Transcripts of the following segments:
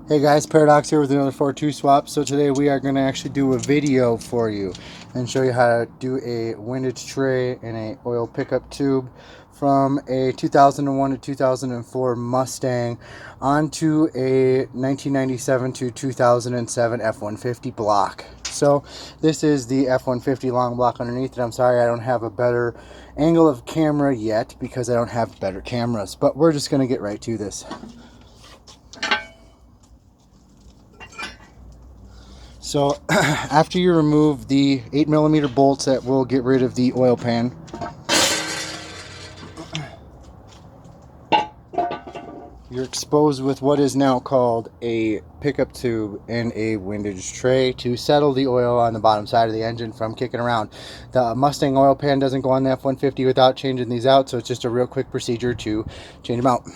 Hey guys, Paradox here with another 4-2 swap. So today we are going to actually do a video for you and show you how to do a windage tray and a oil pickup tube from a 2001 to 2004 Mustang onto a 1997 to 2007 F150 block. So this is the F150 long block underneath it. I'm sorry I don't have a better angle of camera yet because I don't have better cameras, but we're just going to get right to this. So after you remove the 8mm bolts that will get rid of the oil pan, you're exposed with what is now called a pickup tube and a windage tray to settle the oil on the bottom side of the engine from kicking around. The Mustang oil pan doesn't go on the F-150 without changing these out, so it's just a real quick procedure to change them out.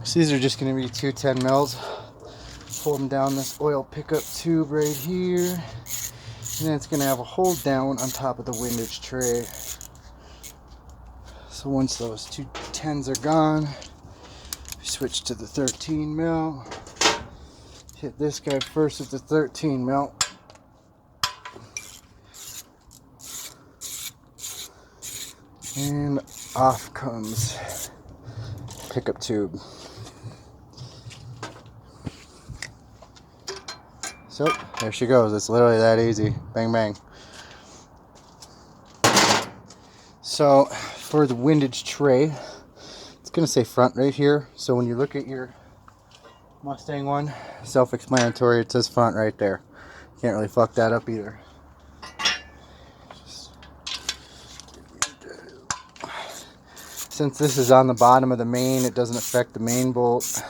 So these are just going to be 210 mils. Pull them down this oil pickup tube right here, and then it's going to have a hold down on top of the windage tray. So once those 210s are gone, switch to the 13 mil. Hit this guy first with the 13 mil. And off comes pickup tube. So there she goes. It's literally that easy. Bang bang. So for the windage tray, it's going to say front right here. So when you look at your Mustang one, self-explanatory, it says front right there. Can't really fuck that up either. Since this is on the bottom of the main, it doesn't affect the main bolt.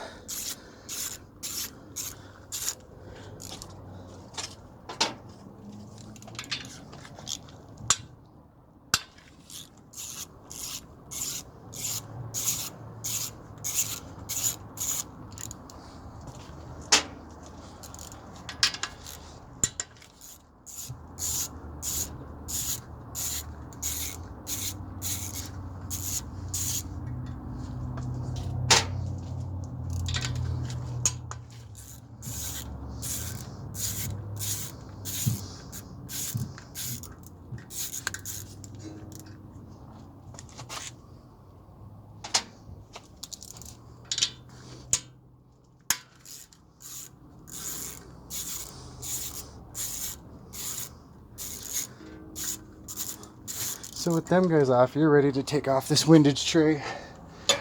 So with them guys off, you're ready to take off this windage tray.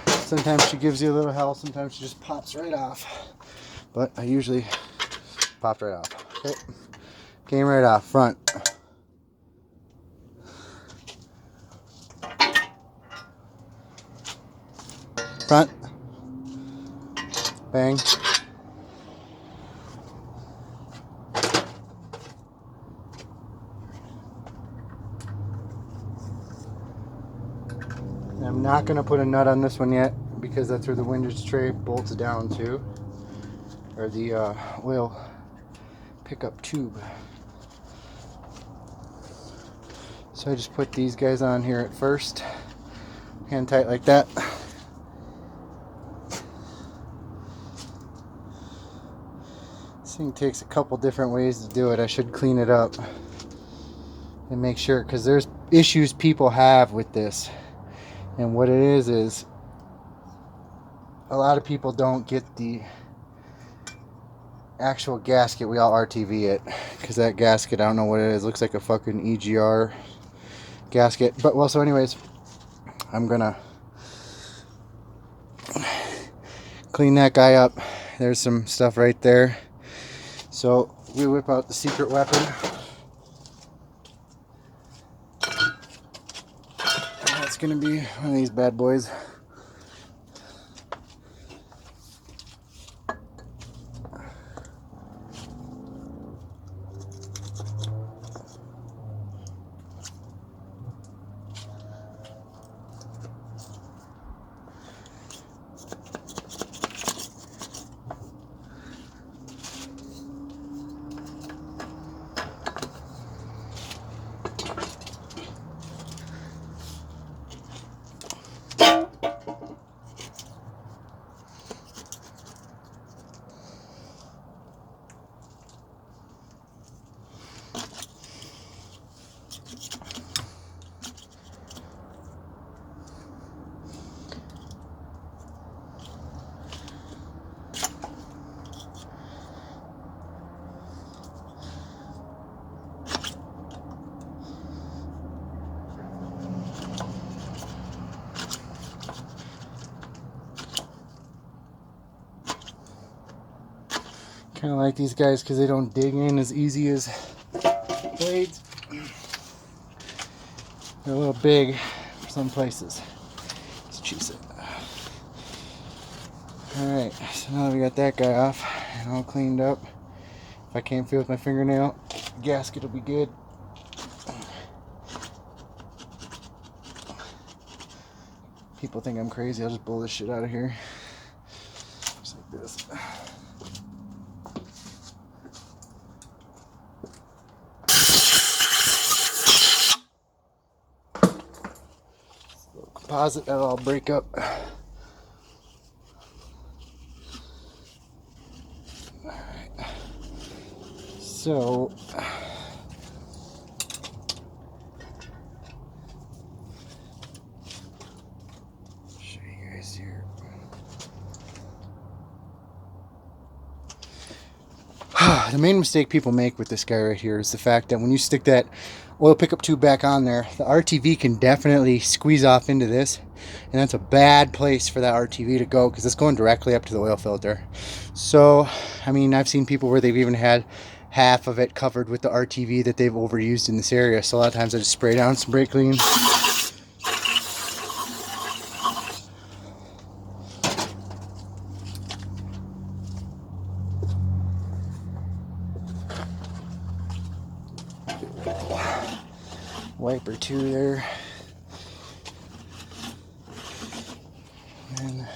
Sometimes she gives you a little hell, sometimes she just pops right off. But I usually popped right off. Okay, came right off, front. Front. Bang. I'm not going to put a nut on this one yet because that's where the windage tray bolts down to, or the oil pickup tube. So I just put these guys on here at first, hand tight like that. This thing takes a couple different ways to do it. I should clean it up and make sure, because there's issues people have with this. And what it is a lot of people don't get the actual gasket. We all RTV it because that gasket, I don't know what it is, looks like a fucking EGR gasket. But well, so anyways, I'm gonna clean that guy up. There's some stuff right there. So we whip out the secret weapon. It's gonna be one of these bad boys. kind of like these guys because they don't dig in as easy as blades. They're a little big for some places. That's what she said. Alright, so now that we got that guy off and all cleaned up, if I can't feel with my fingernail, the gasket will be good. People think I'm crazy, I'll just blow this shit out of here. Just like this. Little composite that'll all break up. Alright. So here. The main mistake people make with this guy right here is the fact that when you stick that oil pickup tube back on there, the RTV can definitely squeeze off into this, and that's a bad place for that RTV to go because it's going directly up to the oil filter. So, I mean, I've seen people where they've even had half of it covered with the RTV that they've overused in this area. So a lot of times I just spray down some brake clean. Wipe or two there, and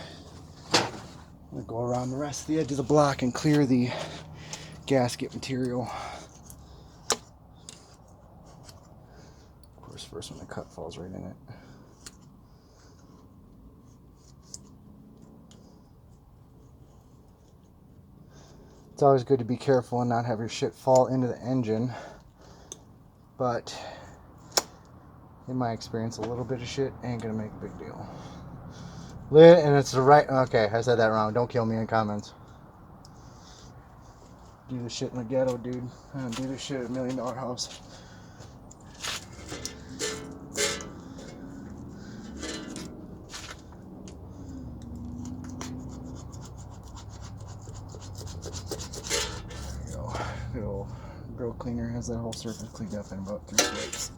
I'm gonna go around the rest of the edge of the block and clear the gasket material. Of course, first one the cut falls right in it. It's always good to be careful and not have your shit fall into the engine, but in my experience, a little bit of shit ain't gonna make a big deal. Lid, and it's the right. Okay, I said that wrong. Don't kill me in comments. Do this shit in the ghetto, dude. I don't do this shit at $1 million house. There you go. Good old grill cleaner has that whole surface cleaned up in about 3 swipes.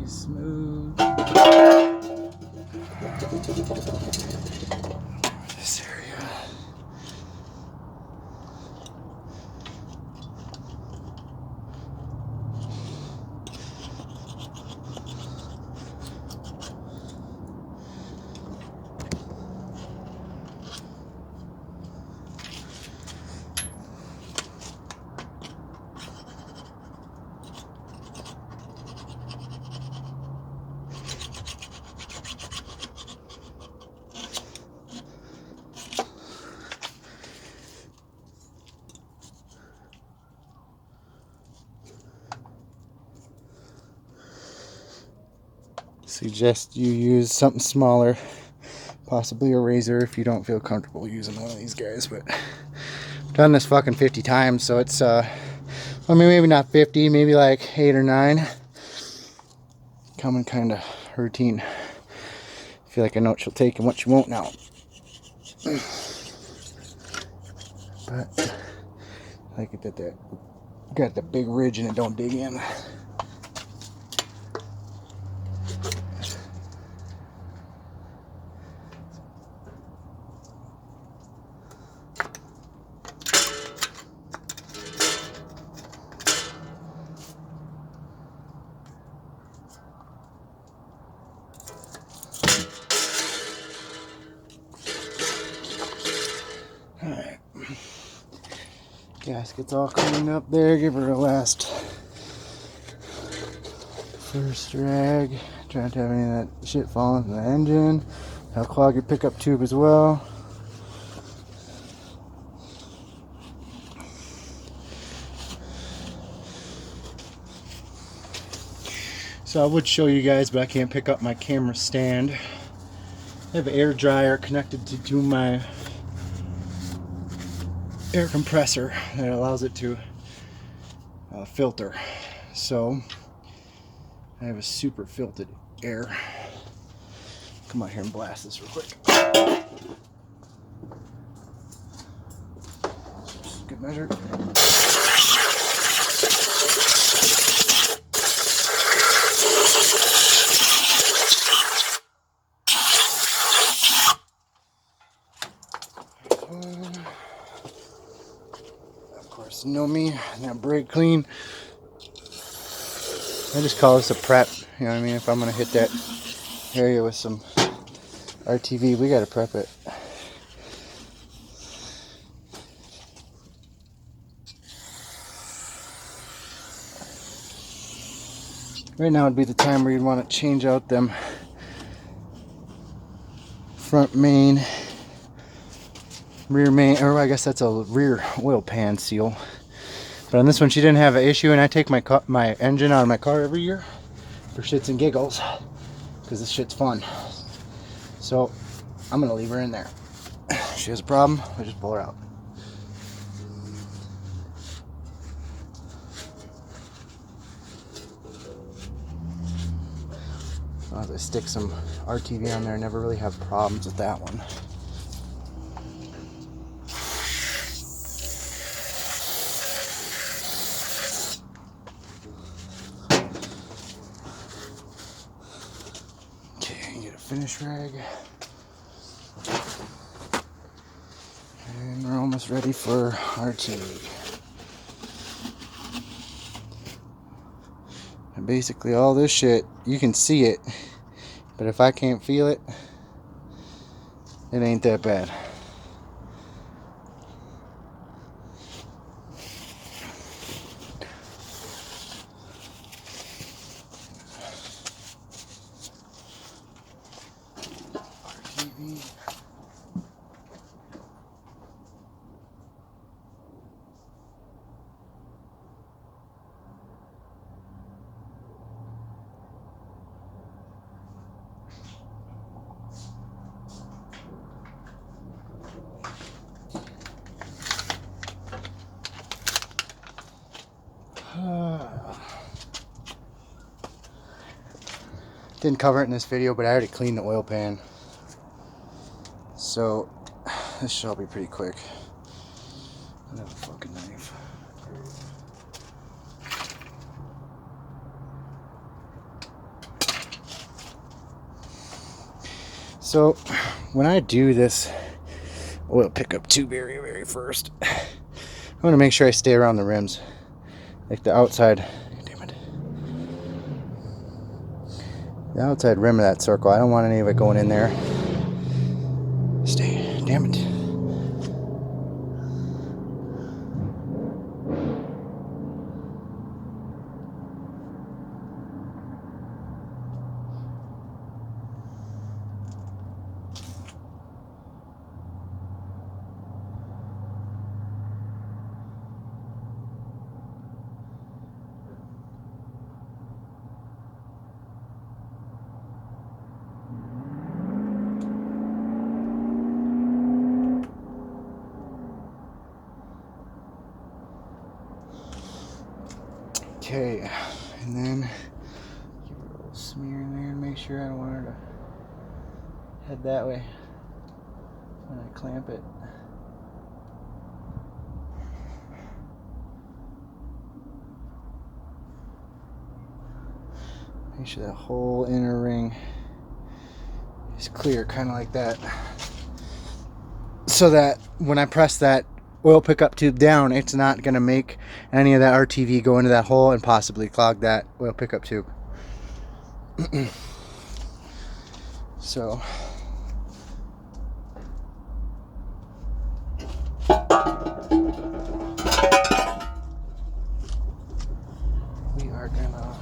Smooth. This area. Suggest you use something smaller, possibly a razor if you don't feel comfortable using one of these guys. But I've done this fucking 50 times, so it's I mean, maybe not 50, maybe like 8 or 9. Coming kind of routine. I feel like I know what you'll take and what you won't now. But I like it that got the big ridge and it don't dig in. Alright, gasket's all cleaned up there. Give her a last first drag. Try not to have any of that shit falling from the engine. That'll clog your pickup tube as well. So I would show you guys, but I can't pick up my camera stand. I have an air dryer connected to my air compressor that allows it to filter. So I have a super filtered air. Come out here and blast this real quick. Good measure. Of course, you know me, now brake clean. I just call this a prep, you know what I mean? If I'm gonna hit that area with some RTV, we gotta prep it. Right now would be the time where you'd want to change out them front main, rear main, or I guess that's a rear oil pan seal. But on this one, she didn't have an issue, and I take my engine out of my car every year for shits and giggles, because this shit's fun. So I'm gonna leave her in there. If she has a problem, I just pull her out. As I stick some RTV on there, I never really have problems with that one. Okay, get a finish rag. And we're almost ready for RTV. And basically all this shit, you can see it, but if I can't feel it, it ain't that bad. RTV. Didn't cover it in this video, but I already cleaned the oil pan, so this should all be pretty quick. I have a fucking knife. So when I do this oil pickup tube very first, I want to make sure I stay around the rims, like the outside. Damn it. The outside rim of that circle. I don't want any of it going in there. Stay. Damn it. Okay, and then give her a little smear in there and make sure I don't want her to head that way when I clamp it. Make sure that whole inner ring is clear, kind of like that, so that when I press that oil pickup tube down, it's not going to make any of that RTV go into that hole and possibly clog that oil pickup tube. So we are gonna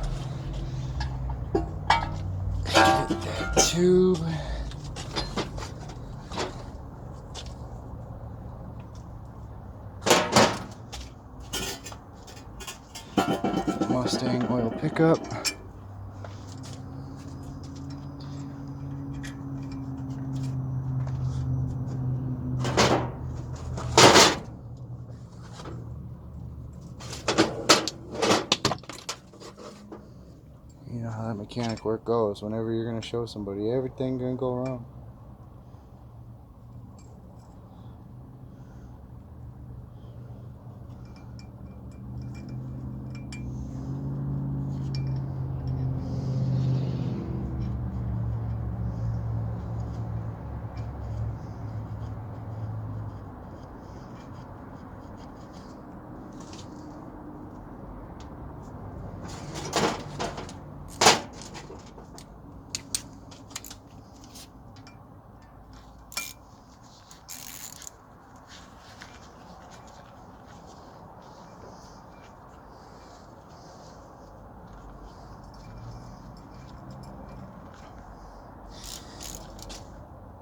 get that tube. Mustang oil pickup. mechanic work goes. Whenever you're going to show somebody, everything going to go wrong.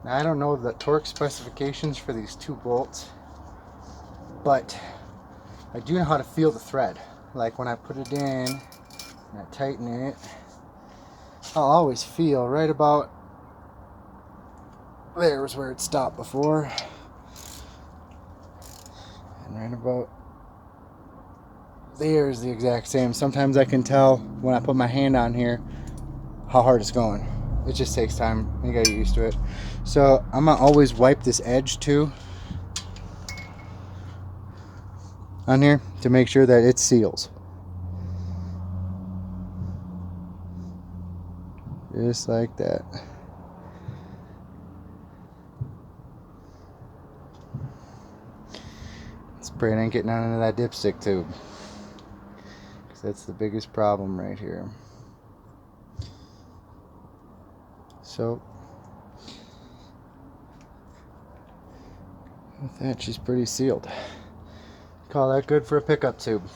Now, I don't know the torque specifications for these two bolts, but I do know how to feel the thread. Like when I put it in and I tighten it, I'll always feel right about there was where it stopped before, and right about there is the exact same. Sometimes I can tell when I put my hand on here how hard it's going. It just takes time. You gotta get used to it. So I'm gonna always wipe this edge too on here to make sure that it seals. Just like that. Spray it ain't getting on into that dipstick tube, because that's the biggest problem right here. So with that, she's pretty sealed. Call that good for a pickup tube.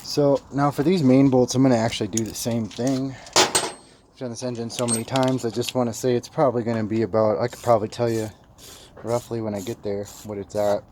So now for these main bolts, I'm going to actually do the same thing. I've done this engine so many times, I just want to say it's probably going to be about, I could probably tell you roughly when I get there what it's at.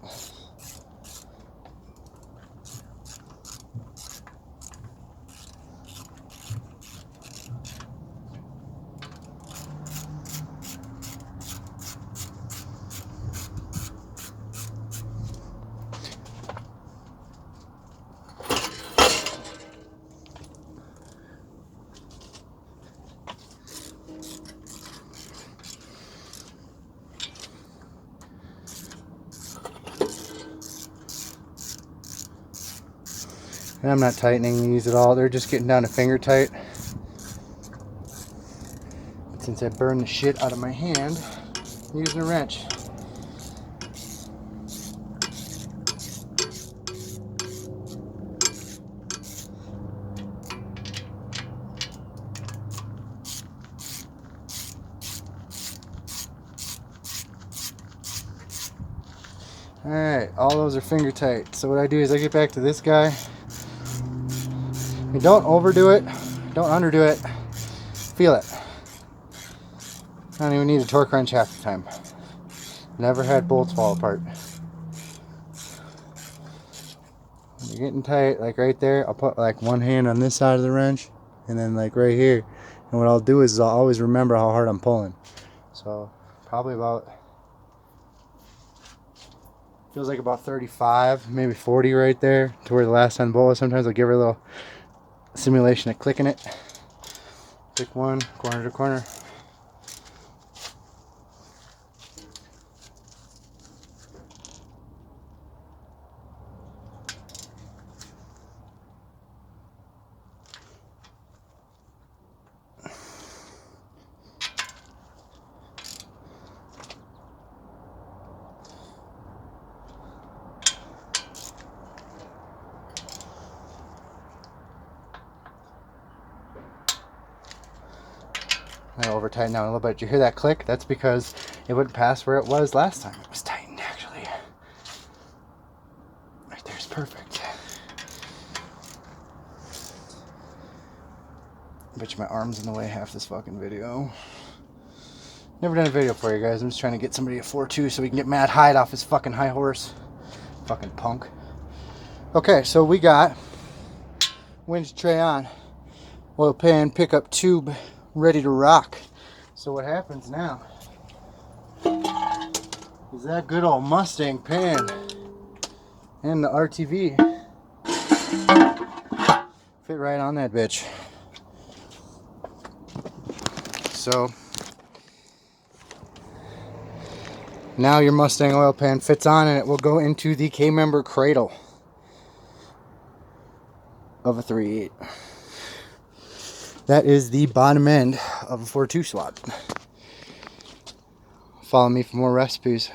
And I'm not tightening these at all, they're just getting down to finger tight. But since I burned the shit out of my hand, I'm using a wrench. Alright, all those are finger tight. So what I do is I get back to this guy. You don't overdo it, don't underdo it, feel it. I don't even need a torque wrench half the time. Never had bolts fall apart. When you're getting tight, like right there, I'll put like one hand on this side of the wrench and then like right here. And what I'll do is I'll always remember how hard I'm pulling. So probably about, feels like about 35, maybe 40 right there to where the last time bolt was. Sometimes I'll give her a little simulation of clicking it. Click one, corner to corner. I over tighten down a little bit. You hear that click? That's because it wouldn't pass where it was last time. It was tightened actually. Right there's perfect. I bet you my arm's in the way half this fucking video. Never done a video for you guys. I'm just trying to get somebody a 4.2 so we can get Matt Hyde off his fucking high horse. Fucking punk. Okay, so we got winch tray on. oil pan pickup tube ready to rock. So what happens now is that good old Mustang pan and the RTV fit right on that bitch. So now your Mustang oil pan fits on, and it will go into the K-member cradle of a 3.8. That is the bottom end of a 4.2 swap. Follow me for more recipes.